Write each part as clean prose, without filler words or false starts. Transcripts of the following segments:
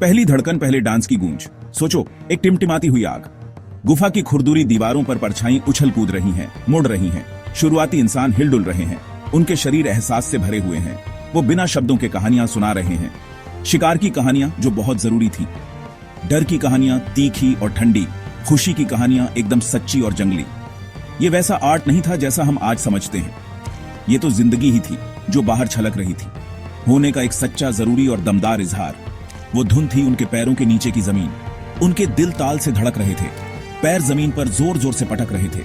पहली धड़कन, पहले डांस की गूंज। सोचो, एक टिमटिमाती हुई आग, गुफा की खुरदुरी दीवारों पर परछाई उछल कूद रही हैं, मुड़ रही हैं। शुरुआती इंसान हिलडुल रहे हैं, उनके शरीर एहसास से भरे हुए हैं। वो बिना शब्दों के कहानियां सुना रहे हैं, शिकार की कहानियां जो बहुत जरूरी थी, डर की कहानियां तीखी और ठंडी, खुशी की कहानियां एकदम सच्ची और जंगली। ये वैसा आर्ट नहीं था जैसा हम आज समझते हैं, ये तो जिंदगी ही थी जो बाहर छलक रही थी, होने का एक सच्चा, जरूरी और दमदार इजहार। वो धुन थी उनके पैरों के नीचे की जमीन, उनके दिल ताल से धड़क रहे थे, पैर जमीन पर जोर जोर से पटक रहे थे,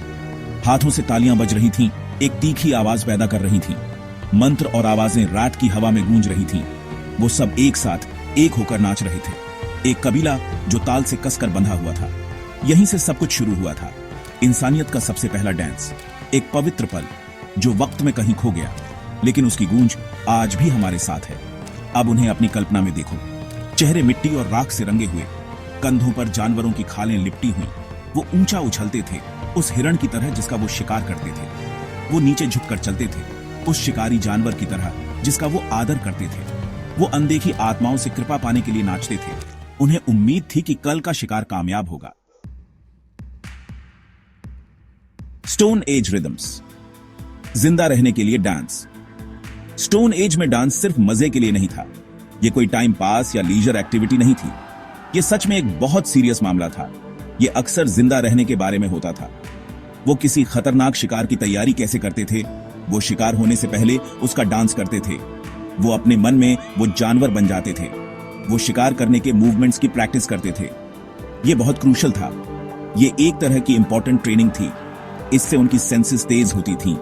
हाथों से तालियां बज रही थीं, एक तीखी आवाज पैदा कर रही थीं, मंत्र और आवाजें रात की हवा में गूंज रही थीं। वो सब एक साथ एक होकर नाच रहे थे, एक कबीला जो ताल से कसकर बंधा हुआ था। यहीं से सब कुछ शुरू हुआ था, इंसानियत का सबसे पहला डांस, एक पवित्र पल जो वक्त में कहीं खो गया, लेकिन उसकी गूंज आज भी हमारे साथ है। अब उन्हें अपनी कल्पना में देखो, चेहरे मिट्टी और राख से रंगे हुए, कंधों पर जानवरों की खालें लिपटी हुई। वो ऊंचा उछलते थे, उस हिरण की तरह जिसका वो शिकार करते थे। वो नीचे झुककर चलते थे, उस शिकारी जानवर की तरह जिसका वो आदर करते थे। वो अनदेखी आत्माओं से कृपा पाने के लिए नाचते थे। उन्हें उम्मीद थी कि कल का शिकार कामयाब होगा। स्टोन एज रिदम्स, जिंदा रहने के लिए डांस। स्टोन एज में डांस सिर्फ मजे के लिए नहीं था, ये कोई टाइम पास या लीजर एक्टिविटी नहीं थी, ये सच में एक बहुत सीरियस मामला था। ये अक्सर जिंदा रहने के बारे में होता था। वो किसी खतरनाक शिकार की तैयारी कैसे करते थे, वो शिकार होने से पहले उसका डांस करते थे, वो अपने मन में वो जानवर बन जाते थे, वो शिकार करने के मूवमेंट्स की प्रैक्टिस करते थे। ये बहुत क्रूशल था, ये एक तरह की इंपॉर्टेंट ट्रेनिंग थी। इससे उनकी सेंसेस तेज होती थीं,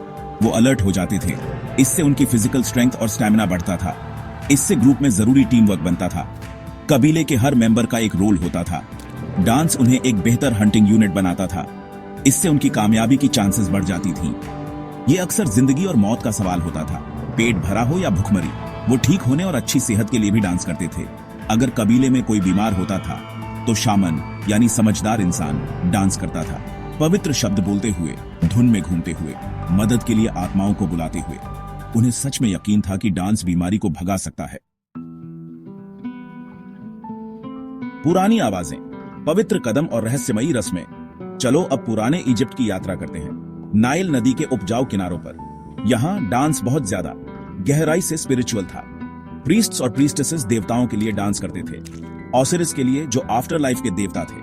वो अलर्ट हो जाते थे, इससे उनकी फिजिकल स्ट्रेंथ और स्टैमिना बढ़ता था, इससे ग्रुप में जरूरी टीम वर्क बनता था, कबीले के हर मेंबर का एक रोल होता था। डांस उन्हें एक बेहतर हंटिंग यूनिट बनाता था, इससे उनकी कामयाबी की चांसेस बढ़ जाती थीं। ये अक्सर जिंदगी और मौत का सवाल होता था, पेट भरा हो या भुखमरी। वो ठीक होने और अच्छी सेहत के लिए भी डांस करते थे। अगर कबीले में कोई बीमार होता था तो शामन यानी समझदार इंसान डांस करता था, पवित्र शब्द बोलते हुए, धुन में घूमते हुए, मदद के लिए आत्माओं को बुलाते हुए। उन्हें सच में यकीन था कि डांस बीमारी को भगा सकता है। पुरानी आवाजें, पवित्र कदम और रहस्यमयी रस्में। चलो अब पुराने इजिप्ट की यात्रा करते हैं, नाइल नदी के उपजाऊ किनारों पर। यहां डांस बहुत ज्यादा गहराई से स्पिरिचुअल था। प्रीस्ट्स और प्रीस्टेसेस देवताओं के लिए डांस करते थे, ओसिरिस के लिए जो आफ्टर लाइफ के देवता थे,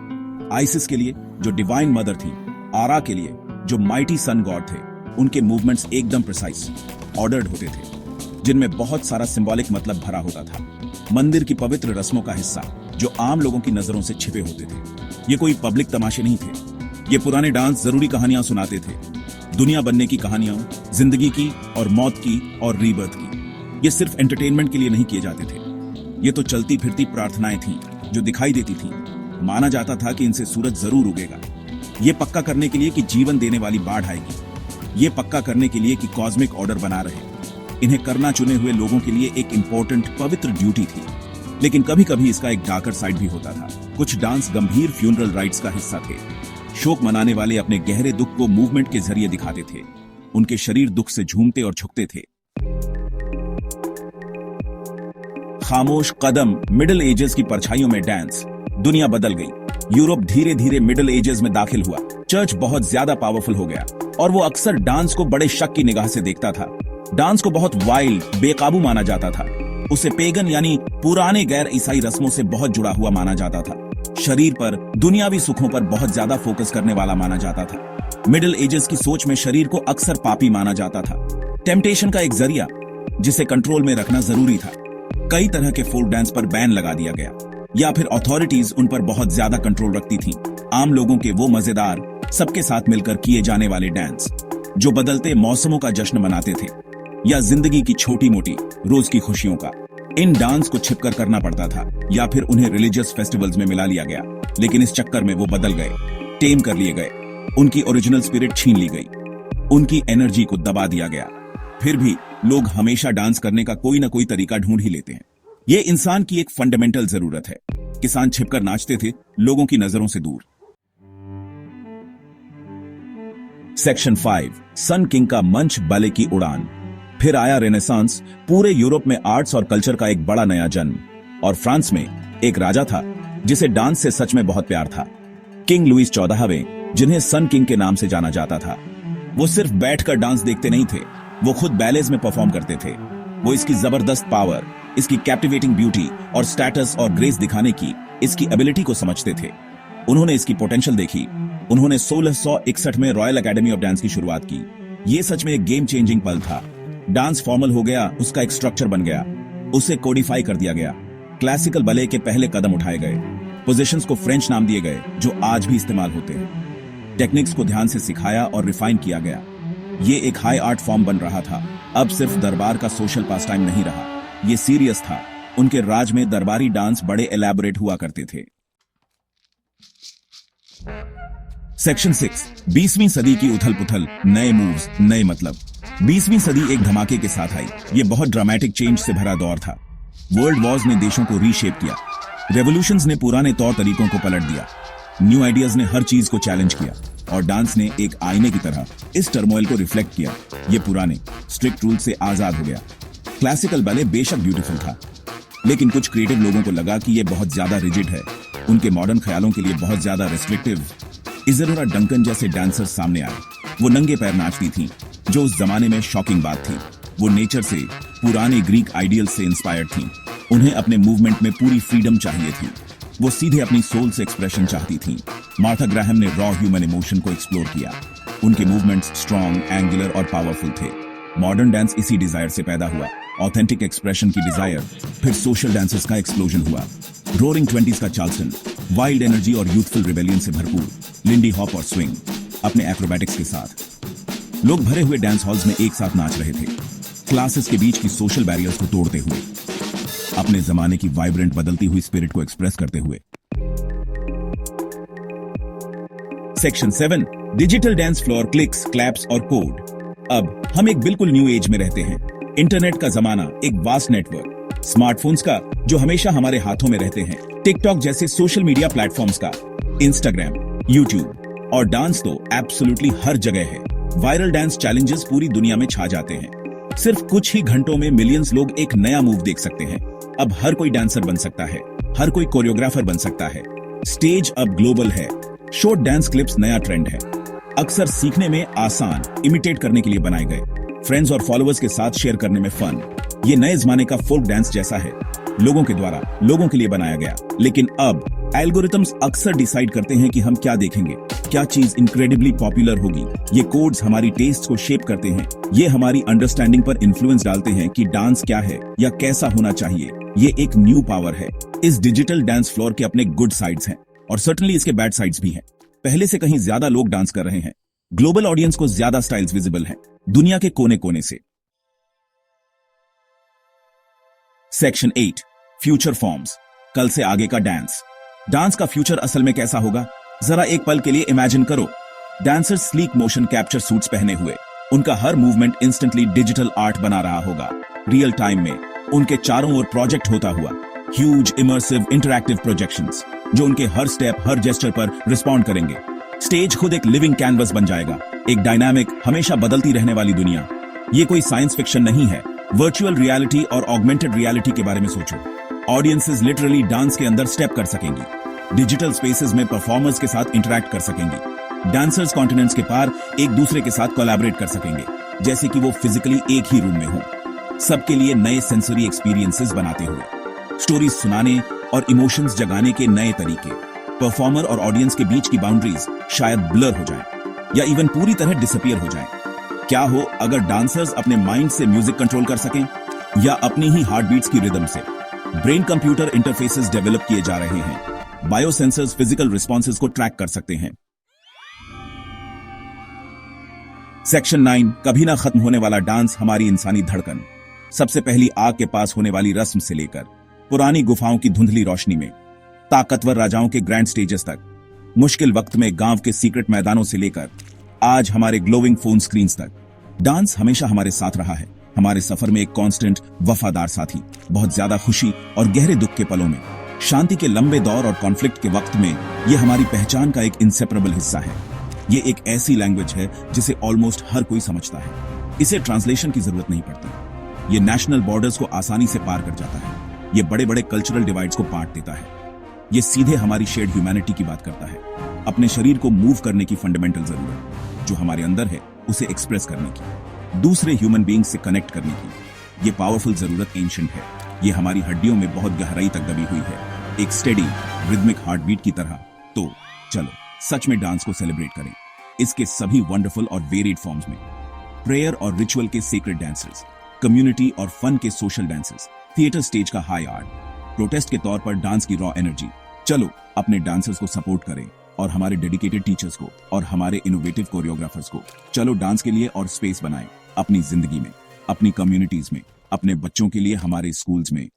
आइसिस के लिए जो डिवाइन मदर थी, आरा के लिए जो माइटी सन गॉड थे। उनके मूवमेंट्स एकदम प्रिसाइज, ऑर्डर्ड होते थे, जिनमें बहुत सारा सिंबॉलिक मतलब भरा होता था। मंदिर की पवित्र रस्मों का हिस्सा जो आम लोगों की नजरों से छिपे होते थे। ये कोई पब्लिक तमाशे नहीं थे, ये पुराने डांस जरूरी कहानियां सुनाते थे, दुनिया बनने की कहानियां, जिंदगी की और मौत की और रीबर्थ की। ये सिर्फ एंटरटेनमेंट के लिए नहीं किए जाते थे, ये तो चलती फिरती प्रार्थनाएं थीं जो दिखाई देती थीं। माना जाता था कि इनसे सूरज जरूर उगेगा, ये पक्का करने के लिए कि जीवन देने वाली बाढ़ आएगी, ये पक्का करने के लिए कि कॉस्मिक ऑर्डर बना रहे। इन्हें करना चुने हुए लोगों के लिए एक इंपॉर्टेंट पवित्र ड्यूटी थी। लेकिन कभी कभी इसका एक डार्कर साइड भी होता था। कुछ डांस गंभीर फ्यूनरल राइट्स का हिस्सा थे। शोक मनाने वाले अपने गहरे दुख को मूवमेंट के जरिए दिखाते थे, उनके शरीर दुख से झूमते और झुकते थे। खामोश कदम, मिडिल एजेस की परछाइयों में डांस। दुनिया बदल गई, यूरोप धीरे धीरे मिडिल एजेस में दाखिल हुआ, चर्च बहुत ज्यादा पावरफुल हो गया और वो अक्सर डांस को बड़े शक की निगाह से देखता था। डांस को बहुत वाइल्ड, बेकाबू माना जाता था, उसे पेगन यानी पुराने गैर ईसाई रस्मों से बहुत जुड़ा हुआ माना जाता था, शरीर पर, दुनियावी सुखों पर बहुत ज्यादा फोकस करने वाला माना जाता था। मिडिल एजेस की सोच में शरीर को अक्सर पापी माना जाता था, टेम्पटेशन का एक जरिया जिसे कंट्रोल में रखना जरूरी था। कई तरह के फोक डांस पर बैन लगा दिया गया या फिर अथॉरिटीज उन पर बहुत ज्यादा कंट्रोल रखती थीं। आम लोगों के वो मजेदार, सबके साथ मिलकर किए जाने वाले डांस जो बदलते मौसमों का जश्न मनाते थे या जिंदगी की छोटी मोटी रोज की खुशियों का, इन डांस को छिपकर करना पड़ता था या फिर उन्हें रिलीजियस फेस्टिवल्स में मिला लिया गया। लेकिन इस चक्कर में वो बदल गए, टेम कर लिए गए, उनकी ओरिजिनल स्पिरिट छीन ली गई, उनकी एनर्जी को दबा दिया गया। फिर भी लोग हमेशा डांस करने का कोई ना कोई तरीका ढूंढ ही लेते हैं। ये इंसान की एक फंडामेंटल जरूरत है। किसान छिपकर नाचते थे, लोगों की नजरों से दूर। सेक्शन 5, सन किंग का मंच, बले की उड़ान। फिर आया रेनेसांस, पूरे यूरोप में आर्ट्स और कल्चर का एक बड़ा नया जन्म, और फ्रांस में एक राजा था जिसे डांस से सच में बहुत प्यार था। किंग लुइस 14वें, जिन्हें सन किंग के नाम से जाना जाता था। वो सिर्फ बैठकर डांस देखते नहीं थे, वो खुद बैलेज में परफॉर्म करते थे। वो इसकी जबरदस्त पावर, इसकी कैप्टिवेटिंग ब्यूटी और स्टेटस और ग्रेस दिखाने की इसकी एबिलिटी को समझते थे। उन्होंने इसकी पोटेंशियल देखी। उन्होंने 1661 में रॉयल एकेडमी ऑफ डांस की शुरुआत की। ये सच में एक गेम चेंजिंग पल था। डांस फॉर्मल हो गया, उसका एक स्ट्रक्चर बन गया, उसे कोडिफाई कर दिया गया। क्लासिकल बले के पहले कदम उठाए गए, पोजीशंस को फ्रेंच नाम दिए गए जो आज भी इस्तेमाल होते हैं। टेक्निक्स को ध्यान से सिखाया और रिफाइन किया गया। ये एक हाई आर्ट फॉर्म बन रहा था। अब सिर्फ दरबार का सोशल पास टाइम नहीं रहा, ये सीरियस था। उनके राज में दरबारी डांस बड़े एलैबोरेट हुआ करते थे। सेक्शन 6, 20वीं सदी की उथल पुथल, नए मूव्स, नए मतलब। 20वीं सदी एक धमाके के साथ आई। ये बहुत ड्रामेटिक चेंज से भरा दौर था। वर्ल्ड वॉर्स ने देशों को रीशेप किया, रेवोल्यूशंस ने पुराने तौर तरीकों को पलट दिया, न्यू आइडियाज ने हर चीज को चैलेंज किया और डांस ने एक आईने की तरह इस टर्मोइल को रिफ्लेक्ट किया। ये पुराने स्ट्रिक्ट रूल से आजाद हो गया। क्लासिकल बैले बेशक ब्यूटीफुल था, लेकिन कुछ क्रिएटिव लोगों को लगा कि ये बहुत ज्यादा रिजिड है, उनके मॉडर्न ख्यालों के लिए बहुत ज्यादा रेस्ट्रिक्टिव। इज़ाडोरा डंकन जैसे डांसर्स सामने आए। वो नंगे पैर नाचती थीं, जो उस जमाने में शॉकिंग बात थी। वो नेचर से, पुराने ग्रीक आइडियल से इंस्पायर्ड थीं। उन्हें अपने मूवमेंट में पूरी फ्रीडम चाहिए थी। वो सीधे अपनी सोल से एक्सप्रेशन चाहती थीं। मार्था ग्राहम ने रॉ ह्यूमन इमोशन को एक्सप्लोर किया। उनके मूवमेंट्स स्ट्रॉन्ग, एंगुलर और पावरफुल थे। मॉडर्न डांस इसी डिजायर से पैदा हुआ, ऑथेंटिक एक्सप्रेशन की डिजायर। फिर सोशल डांसेस का एक्सप्लोजन हुआ। रोरिंग 20s का चार्ल्सटन, वाइल्ड एनर्जी और यूथफुल रिबेलियन से भरपूर। लिंडी हॉप और स्विंग अपने एक्रोबैटिक्स के साथ। लोग भरे हुए डांस हॉल्स में एक साथ नाच रहे थे, क्लासेस के बीच की सोशल बैरियर्स को तोड़ते हुए, अपने जमाने की वाइब्रेंट बदलती हुई स्पिरिट को एक्सप्रेस करते हुए। Section 7, digital dance floor, clicks, claps और कोड। अब हम एक बिल्कुल न्यू एज में रहते हैं। इंटरनेट का जमाना, एक वास्ट नेटवर्क, स्मार्टफोन्स का जो हमेशा हमारे हाथों में रहते हैं, टिकटॉक जैसे सोशल मीडिया प्लेटफॉर्म्स का, इंस्टाग्राम, यूट्यूब और डांस तो एब्सोल्युटली हर जगह है। वायरल डांस चैलेंजेस पूरी दुनिया में छा जाते हैं। सिर्फ कुछ ही घंटों में मिलियंस लोग एक नया मूव देख सकते हैं। अब हर कोई डांसर बन सकता है, हर कोई कोरियोग्राफर बन सकता है। स्टेज अब ग्लोबल है। शॉर्ट डांस क्लिप्स नया ट्रेंड है, अक्सर सीखने में आसान, इमिटेट करने के लिए बनाए गए, फ्रेंड्स और फॉलोअर्स के साथ शेयर करने में फन। ये नए जमाने का फोक डांस जैसा है, लोगों के द्वारा लोगों के लिए बनाया गया। लेकिन अब एल्गोरिथम्स अक्सर डिसाइड करते हैं कि हम क्या देखेंगे, क्या चीज इनक्रेडिबली पॉपुलर होगी। ये कोड्स हमारी टेस्ट को शेप करते हैं। ये हमारी अंडरस्टैंडिंग पर इन्फ्लुएंस डालते हैं कि डांस क्या है या कैसा होना चाहिए। ये एक न्यू पावर है। इस डिजिटल डांस फ्लोर के अपने गुड साइड्स हैं और सर्टनली इसके बैड साइड्स भी हैं। पहले से कहीं ज्यादा लोग डांस कर रहे हैं। ग्लोबल ऑडियंस को ज्यादा स्टाइल्स विजिबल हैं, दुनिया के कोने कोने से। सेक्शन 8, फ्यूचर फॉर्म्स, कल से आगे का डांस। डांस का फ्यूचर असल में कैसा होगा, जरा एक पल के लिए इमेजिन करो। Dancers sleek motion capture suits पहने हुए, उनका हर मूवमेंट इंस्टेंटली डिजिटल आर्ट बना रहा होगा। रियल टाइम में उनके चारों ओर प्रोजेक्ट होता हुआ, ह्यूज इमर्सिव इंटरैक्टिव प्रोजेक्शंस जो उनके हर स्टेप, हर जेस्चर पर रिस्पॉन्ड करेंगे। स्टेज खुद एक लिविंग कैनवस बन जाएगा, एक डायनामिक, हमेशा बदलती रहने वाली दुनिया। ये कोई साइंस फिक्शन नहीं है। वर्चुअल रियलिटी और ऑगमेंटेड रियलिटी के बारे में सोचो। ऑडियंसेस लिटरली डांस के अंदर स्टेप कर सकेंगी, डिजिटल स्पेसेस में परफॉर्मर्स के साथ इंटरैक्ट कर सकेंगी। डांसर्स कॉन्टिनेंट्स के पार एक दूसरे के साथ कोलैबोरेट कर सकेंगे, जैसे कि वो फिजिकली एक ही रूम में हो। सबके लिए नए सेंसरी एक्सपीरियंसेस बनाते हुए, स्टोरीज सुनाने और इमोशंस जगाने के नए तरीके। परफॉर्मर और ऑडियंस के बीच की बाउंड्रीज शायद ब्लर हो जाएं या इवन पूरी तरह डिसअपीयर हो जाएं। क्या हो अगर डांसर्स अपने माइंड से म्यूजिक कंट्रोल कर सकें या अपनी ही हार्ट बीट्स की रिदम से। ब्रेन कंप्यूटर इंटरफेसेस डेवलप किए जा रहे हैं। बायोसेंसर्स फिजिकल रिस्पॉन्सेज को ट्रैक कर सकते हैं। सेक्शन 9, कभी ना खत्म होने वाला डांस, हमारी इंसानी धड़कन। सबसे पहली आग के पास होने वाली रस्म से लेकर पुरानी गुफाओं की धुंधली रोशनी में ताकतवर राजाओं के ग्रैंड स्टेजेस तक, मुश्किल वक्त में गांव के सीक्रेट मैदानों से लेकर आज हमारे ग्लोविंग फोन स्क्रीन्स तक, डांस हमेशा हमारे साथ रहा है। हमारे सफर में एक कांस्टेंट, वफादार साथी। बहुत ज्यादा खुशी और गहरे दुख के पलों में, शांति के लंबे दौर और कॉन्फ्लिक्ट के वक्त में, यह हमारी पहचान का एक इंसेपरेबल हिस्सा है। ये एक ऐसी लैंग्वेज है जिसे ऑलमोस्ट हर कोई समझता है। इसे ट्रांसलेशन की जरूरत नहीं पड़ती। ये नेशनल बॉर्डर्स को आसानी से पार कर जाता है। ये बड़े बड़े कल्चरल डिवाइड्स को पाट देता है। ये सीधे हमारी शेयर्ड ह्यूमैनिटी की बात करता है, अपने शरीर को मूव करने की फंडामेंटल जरूरत जो हमारे अंदर है उसे एक्सप्रेस करने की, दूसरे ह्यूमन बीइंग से कनेक्ट करने की। ये पावरफुल जरूरत एंशिएंट है, ये हमारी हड्डियों में बहुत गहराई तक दबी हुई है, एक स्टेडी रिदमिक हार्टबीट की तरह। तो चलो सच में डांस को सेलिब्रेट करें, इसके सभी वंडरफुल और वेरिड फॉर्म्स में। प्रेयर और रिचुअल के सेक्रेड डांसेस, कम्युनिटी और फन के सोशल डांसेस, थिएटर स्टेज का हाई आर्ट, प्रोटेस्ट के तौर पर डांस की रॉ एनर्जी। चलो अपने डांसर्स को सपोर्ट करें और हमारे डेडिकेटेड टीचर्स को और हमारे इनोवेटिव कोरियोग्राफर्स को। चलो डांस के लिए और स्पेस बनाएं अपनी जिंदगी में, अपनी कम्युनिटीज में, अपने बच्चों के लिए हमारे स्कूल्स में,